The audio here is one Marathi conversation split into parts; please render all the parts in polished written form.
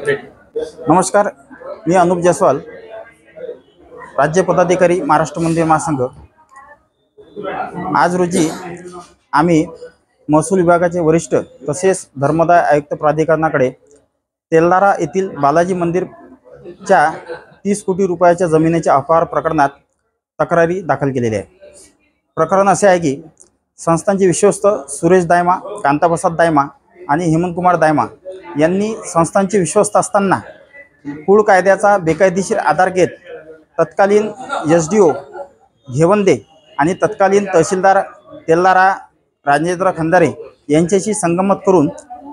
नमस्कार, मी अनुप जयस्वाल, राज्य पदाधिकारी, महाराष्ट्र मंदिर महासंघ। आज रोजी आम्ही महसूल विभागाचे वरिष्ठ तसेच धर्मदाय आयुक्त प्राधिकरणाकडे तेल्हारा येथील बालाजी मंदिरच्या 30 कोटी रुपयाच्या जमिनीच्या अपहार प्रकरणात तक्रारी दाखल केलेल्या आहे। प्रकरण असे आहे की संस्थांचे विश्वस्त सुरेश दायमा, कांताप्रसाद दायमा आणि हेमंतकुमार दायमा यांनी संस्थांचे विश्वस्त असताना कुळ कायद्याचा बेकायदेशीर आधार घेत तत्कालीन SDO घेवंदे आणि तत्कालीन तहसीलदार तेल्हारा राजेंद्र खंदारे यांच्याशी संगमत करून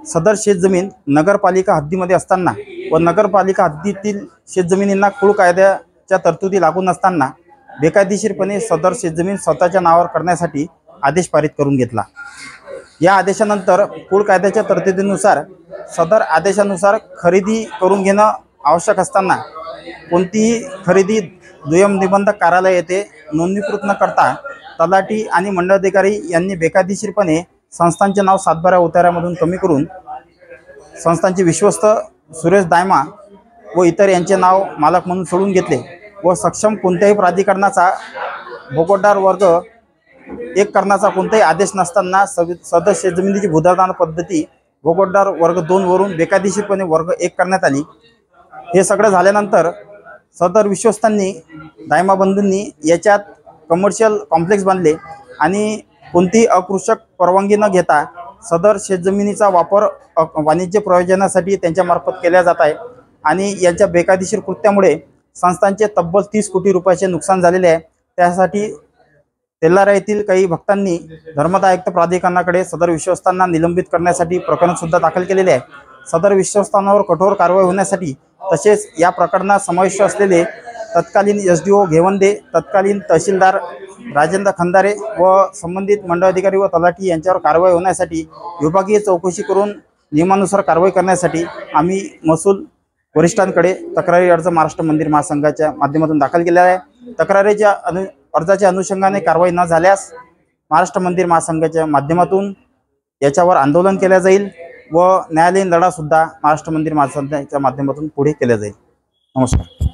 सदर शेतजमीन नगरपालिका हद्दीमध्ये असताना व नगरपालिका हद्दीतील शेतजमिनींना कुळ कायद्याच्या तरतुदी लागू नसताना बेकायदेशीरपणे सदर शेतजमीन स्वतःच्या नावावर करण्यासाठी आदेश पारित करून घेतला। या आदेशानंतर कुळ कायद्याच्या तरतुदीनुसार सदर आदेशानुसार खरेदी करून घेणं आवश्यक असताना कोणतीही खरेदी दुय्यम निबंधक कार्यालय येथे नोंदणीकृत न करता तलाठी आणि मंडलाधिकारी यांनी बेकायदेशीरपणे संस्थांचे नाव सातबारा उतार्यामधून कमी करून संस्थांचे विश्वस्त सुरेश दायमा व इतर यांचे नाव मालक म्हणून सोडून घेतले व सक्षम कोणत्याही प्राधिकरणाचा भोगोटदार वर्ग एक करण्याचा कोणताही आदेश नसताना सदर शेतजमिनीची भूदान पद्धती भोगोटदार वर्ग 2 वरून बेकायदेशीरपणे वर्ग 1 करण्यात आली। हे सगळं झाल्यानंतर सदर विश्वस्तांनी दायमा बंधूंनी याच्यात कमर्शियल कॉम्प्लेक्स बांधले आणि कोणतीही अकृषक परवानगी न घेता सदर शेतजमिनीचा वापर वाणिज्य प्रयोजनासाठी त्यांच्यामार्फत केला जात आहे आणि यांच्या बेकायदेशीर कृत्यामुळे संस्थांचे तब्बल 30 कोटी रुपयाचे नुकसान झालेले आहे। त्यासाठी तेल्हारा येथील काही भक्तांनी धर्मदाय आयुक्त प्राधिकरणाकडे सदर विश्वस्तांना निलंबित करण्यासाठी प्रकरण सुद्धा दाखल केलेले आहे। सदर विश्वस्तांवर कठोर कारवाई होण्यासाठी तसेच या प्रकरणात समाविष्ट असलेले तत्कालीन SDO घेवंदे, तत्कालीन तहसीलदार राजेंद्र खंदारे व संबंधित मंडलाधिकारी व तलाठी यांच्यावर कारवाई होण्यासाठी विभागीय चौकशी करून नियमानुसार कारवाई करण्यासाठी आम्ही महसूल वरिष्ठांकडे तक्रारी अर्ज महाराष्ट्र मंदिर महासंघाच्या माध्यमातून दाखल केलेला आहे। तक्रारीच्या अर्जाच्या अनुषंगाने कारवाई न झाल्यास महाराष्ट्र मंदिर महासंघाच्या माध्यमातून याच्यावर आंदोलन केले जाईल व न्यायालयीन लढा सुद्धा महाराष्ट्र मंदिर महासंघाच्या माध्यमातून पुढे केला जाईल। नमस्कार।